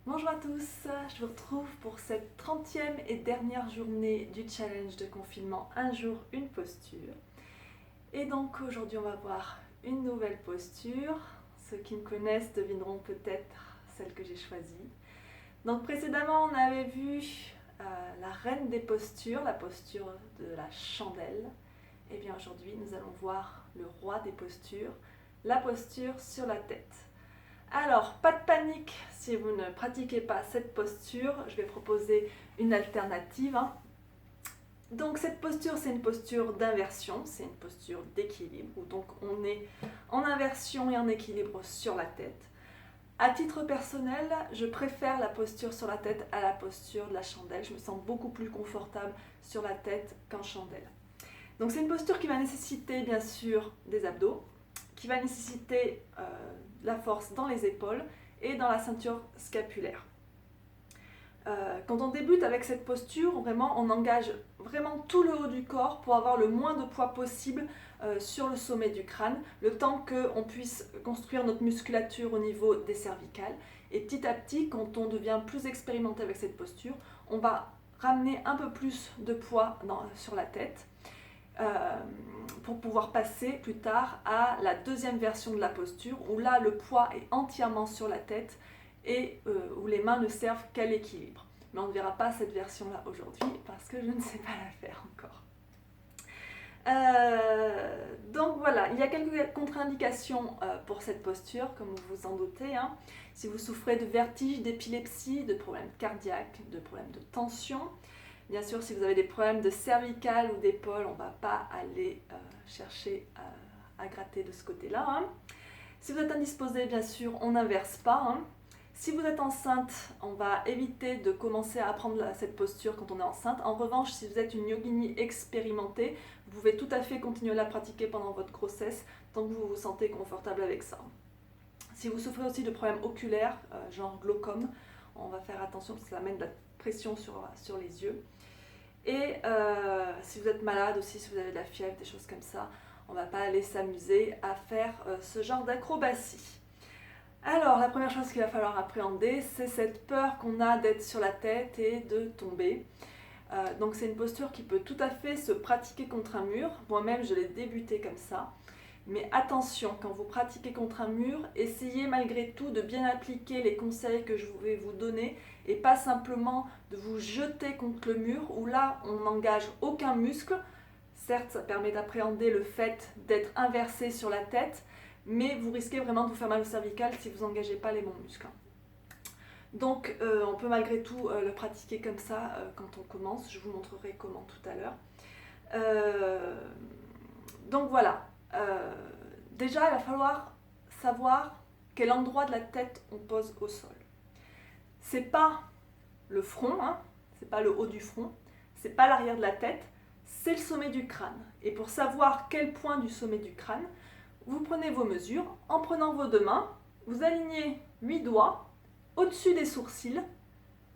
Bonjour à tous, je vous retrouve pour cette 30e et dernière journée du challenge de confinement Un jour, une posture. Et donc aujourd'hui on va voir une nouvelle posture. Ceux qui me connaissent devineront peut-être celle que j'ai choisie. Donc précédemment on avait vu la reine des postures, la posture de la chandelle. Et bien aujourd'hui nous allons voir le roi des postures, la posture sur la tête. Alors, pas de panique si vous ne pratiquez pas cette posture, je vais proposer une alternative. Donc cette posture, c'est une posture d'inversion, c'est une posture d'équilibre, où donc on est en inversion et en équilibre sur la tête. À titre personnel, je préfère la posture sur la tête à la posture de la chandelle. Je me sens beaucoup plus confortable sur la tête qu'en chandelle. Donc c'est une posture qui va nécessiter bien sûr des abdos, qui va nécessiter la force dans les épaules et dans la ceinture scapulaire. Quand on débute avec cette posture, vraiment, on engage vraiment tout le haut du corps pour avoir le moins de poids possible sur le sommet du crâne, le temps qu'on puisse construire notre musculature au niveau des cervicales. Et petit à petit, quand on devient plus expérimenté avec cette posture, on va ramener un peu plus de poids sur la tête. Pour pouvoir passer plus tard à la deuxième version de la posture où là le poids est entièrement sur la tête et où les mains ne servent qu'à l'équilibre. Mais on ne verra pas cette version là aujourd'hui parce que je ne sais pas la faire encore. Donc voilà, il y a quelques contre-indications pour cette posture, comme vous vous en doutez. Si vous souffrez de vertiges, d'épilepsie, de problèmes cardiaques, de problèmes de tension. Bien sûr, si vous avez des problèmes de cervicales ou d'épaule, on ne va pas aller chercher à gratter de ce côté-là. Si vous êtes indisposé, bien sûr, on n'inverse pas. Si vous êtes enceinte, on va éviter de commencer à apprendre cette posture quand on est enceinte. En revanche, si vous êtes une yogini expérimentée, vous pouvez tout à fait continuer à la pratiquer pendant votre grossesse tant que vous vous sentez confortable avec ça. Si vous souffrez aussi de problèmes oculaires, genre glaucome, on va faire attention parce que ça amène de la pression sur les yeux. Et si vous êtes malade aussi, si vous avez de la fièvre, des choses comme ça, on ne va pas aller s'amuser à faire ce genre d'acrobatie. Alors, la première chose qu'il va falloir appréhender, c'est cette peur qu'on a d'être sur la tête et de tomber. Donc c'est une posture qui peut tout à fait se pratiquer contre un mur. Moi-même, je l'ai débuté comme ça. Mais attention, quand vous pratiquez contre un mur, essayez malgré tout de bien appliquer les conseils que je vais vous donner et pas simplement de vous jeter contre le mur où là, on n'engage aucun muscle. Certes, ça permet d'appréhender le fait d'être inversé sur la tête, mais vous risquez vraiment de vous faire mal au cervical si vous n'engagez pas les bons muscles. Donc, on peut malgré tout le pratiquer comme ça quand on commence. Je vous montrerai comment tout à l'heure. Donc voilà. Déjà, il va falloir savoir quel endroit de la tête on pose au sol. C'est pas le front, c'est pas le haut du front, c'est pas l'arrière de la tête, c'est le sommet du crâne. Et pour savoir quel point du sommet du crâne, vous prenez vos mesures, en prenant vos deux mains, vous alignez 8 doigts au-dessus des sourcils,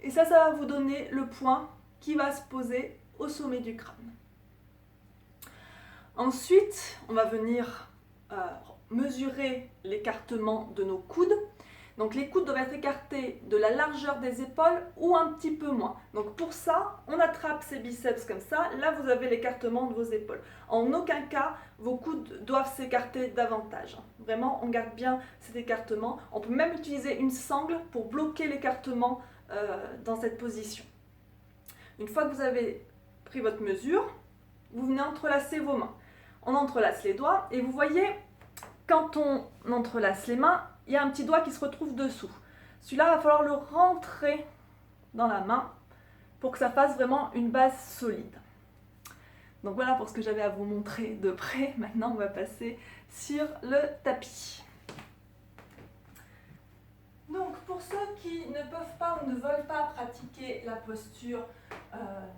et ça va vous donner le point qui va se poser au sommet du crâne. Ensuite, on va venir mesurer l'écartement de nos coudes. Donc les coudes doivent être écartés de la largeur des épaules ou un petit peu moins. Donc pour ça, on attrape ses biceps comme ça. Là, vous avez l'écartement de vos épaules. En aucun cas, vos coudes doivent s'écarter davantage. Vraiment, on garde bien cet écartement. On peut même utiliser une sangle pour bloquer l'écartement dans cette position. Une fois que vous avez pris votre mesure, vous venez entrelacer vos mains. On entrelace les doigts et vous voyez, quand on entrelace les mains, il y a un petit doigt qui se retrouve dessous. Celui-là, il va falloir le rentrer dans la main pour que ça fasse vraiment une base solide. Donc voilà pour ce que j'avais à vous montrer de près. Maintenant, on va passer sur le tapis. Donc pour ceux qui ne peuvent pas ou ne veulent pas pratiquer la posture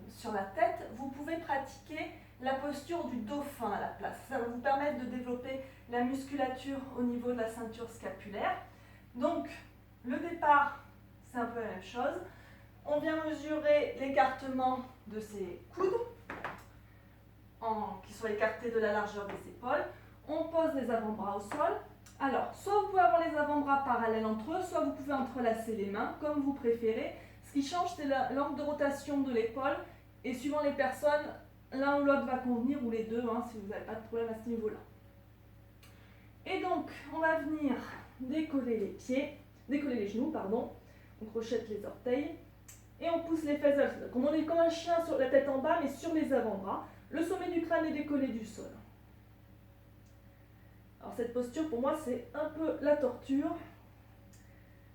sur la tête, vous pouvez pratiquer la posture du dauphin à la place. Ça va vous permettre de développer la musculature au niveau de la ceinture scapulaire. Donc le départ, c'est un peu la même chose. On vient mesurer l'écartement de ses coudes, qui sont écartés de la largeur des épaules. On pose les avant-bras au sol Alors, soit vous pouvez avoir les avant-bras parallèles entre eux, soit vous pouvez entrelacer les mains, comme vous préférez. Ce qui change, c'est l'angle de rotation de l'épaule. Et suivant les personnes, l'un ou l'autre va convenir, ou les deux, hein, si vous n'avez pas de problème à ce niveau-là. Et donc, on va venir décoller les pieds, décoller les genoux, pardon. On crochette les orteils et on pousse les fesses vers le sol. Comme on est comme un chien sur la tête en bas, mais sur les avant-bras. Le sommet du crâne est décollé du sol. Alors cette posture, pour moi, c'est un peu la torture.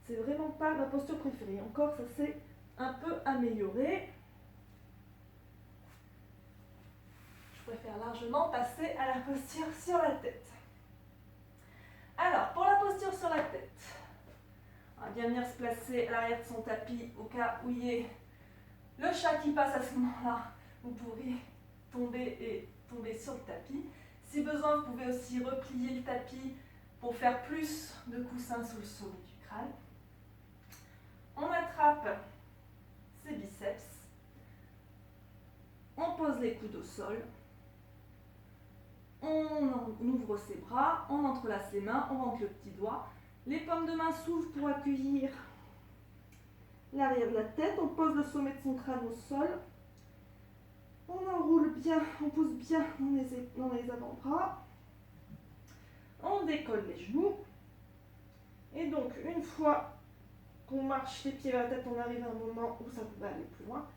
C'est vraiment pas ma posture préférée. Encore, ça s'est un peu amélioré. Je préfère largement passer à la posture sur la tête. Alors, pour la posture sur la tête, on va bien venir se placer à l'arrière de son tapis au cas où il y ait le chat qui passe à ce moment-là. Vous pourriez tomber sur le tapis. Si besoin, vous pouvez aussi replier le tapis pour faire plus de coussins sous le sommet du crâne. On attrape ses biceps. On pose les coudes au sol. On ouvre ses bras, on entrelace les mains, on rentre le petit doigt. Les paumes de main s'ouvrent pour accueillir l'arrière de la tête. On pose le sommet de son crâne au sol. On enroule bien, on pousse bien dans les avant-bras. On décolle les genoux. Et donc, une fois qu'on marche les pieds vers la tête, on arrive à un moment où ça peut aller plus loin.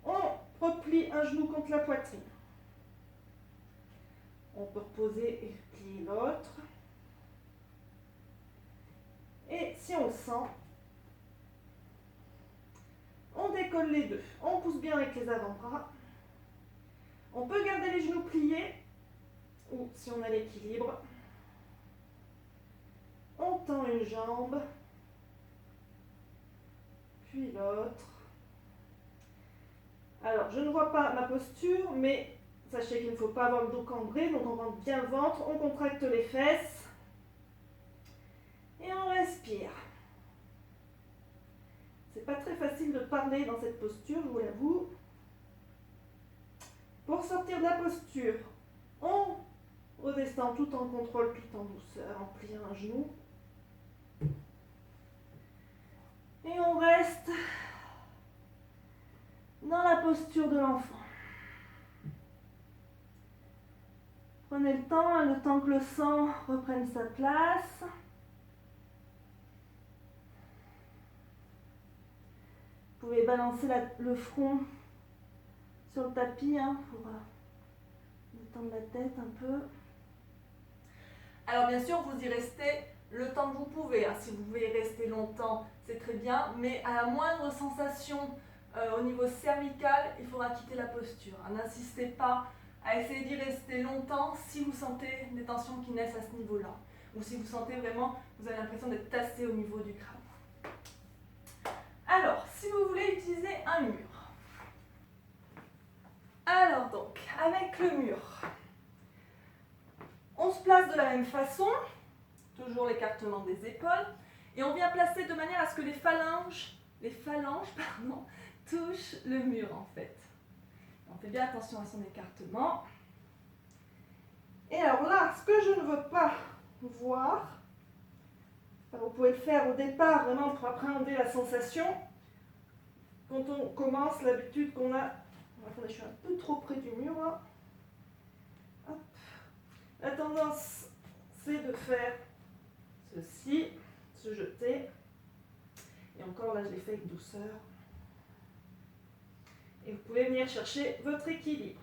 On replie un genou contre la poitrine. On peut reposer et replier l'autre. Et si on le sent, on décolle les deux. On pousse bien avec les avant-bras. On peut garder les genoux pliés, ou si on a l'équilibre, on tend une jambe, puis l'autre. Alors, je ne vois pas ma posture, mais sachez qu'il ne faut pas avoir le dos cambré, donc on rentre bien le ventre, on contracte les fesses, et on respire. C'est pas très facile de parler dans cette posture, je vous l'avoue. Pour sortir de la posture, on redescend tout en contrôle, tout en douceur, en pliant un genou. Et on reste dans la posture de l'enfant. Prenez le temps que le sang reprenne sa place. Vous pouvez balancer le front sur le tapis pour détendre la tête un peu. Alors bien sûr, vous y restez le temps que vous pouvez. Si vous pouvez y rester longtemps, c'est très bien, mais à la moindre sensation au niveau cervical, il faudra quitter la posture. N'insistez pas à essayer d'y rester longtemps si vous sentez des tensions qui naissent à ce niveau-là, ou si vous sentez vraiment, vous avez l'impression d'être tassé au niveau du crâne. Alors, si vous voulez utiliser un mur, alors donc, avec le mur, on se place de la même façon, toujours l'écartement des épaules, et on vient placer de manière à ce que les phalanges touchent le mur en fait. On fait bien attention à son écartement. Et alors là, ce que je ne veux pas voir, vous pouvez le faire au départ vraiment pour appréhender la sensation. Quand on commence, l'habitude qu'on a... Attendez, je suis un peu trop près du mur là. Hop. La tendance, c'est de faire ceci, se jeter. Et encore là, je l'ai fait avec douceur. Et vous pouvez venir chercher votre équilibre.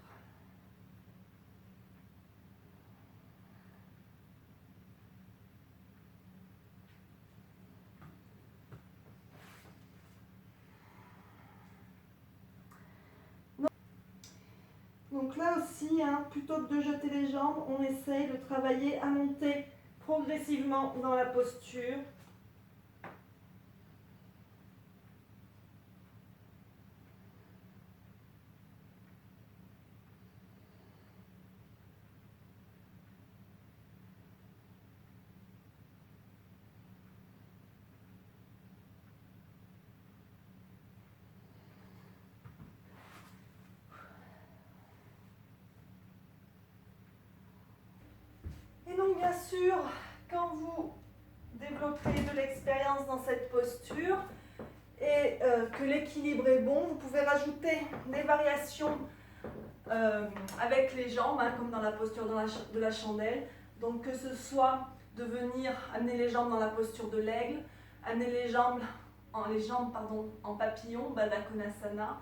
Donc là aussi, plutôt que de jeter les jambes, on essaye de travailler à monter progressivement dans la posture. Et donc bien sûr, quand vous développé de l'expérience dans cette posture et que l'équilibre est bon, vous pouvez rajouter des variations avec les jambes, hein, comme dans la posture de la chandelle. Donc que ce soit de venir amener les jambes dans la posture de l'aigle, amener les jambes en papillon, Baddha Konasana,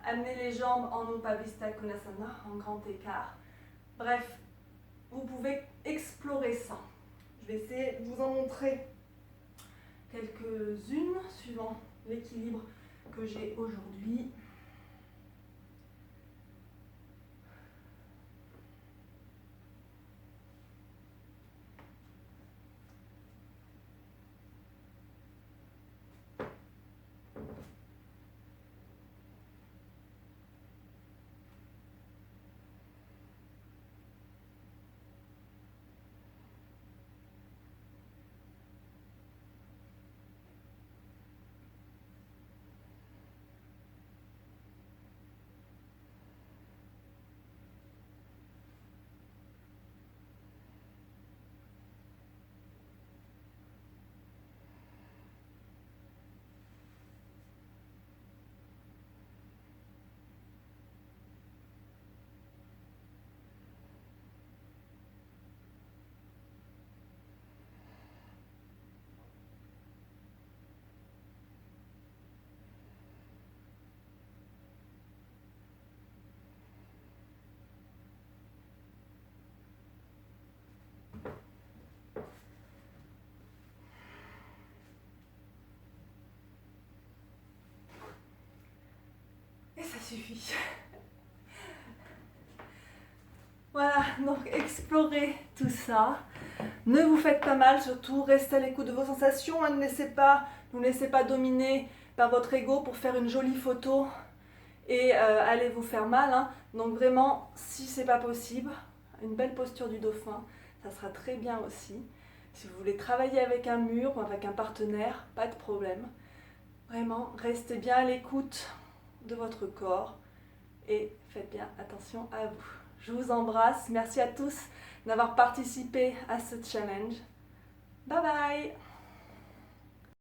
amener les jambes en Upavistha Konasana, en grand écart. Bref, vous pouvez explorer ça. Je vais essayer de vous en montrer quelques-unes suivant l'équilibre que j'ai aujourd'hui. Et ça suffit. Voilà, donc explorez tout ça. Ne vous faites pas mal, surtout restez à l'écoute de vos sensations. Ne vous laissez pas dominer par votre ego pour faire une jolie photo et allez vous faire mal. Hein. Donc vraiment, si c'est pas possible, une belle posture du dauphin, ça sera très bien aussi. Si vous voulez travailler avec un mur ou avec un partenaire, pas de problème. Vraiment, restez bien à l'écoute de votre corps et faites bien attention à vous. Je vous embrasse. Merci à tous d'avoir participé à ce challenge. Bye bye!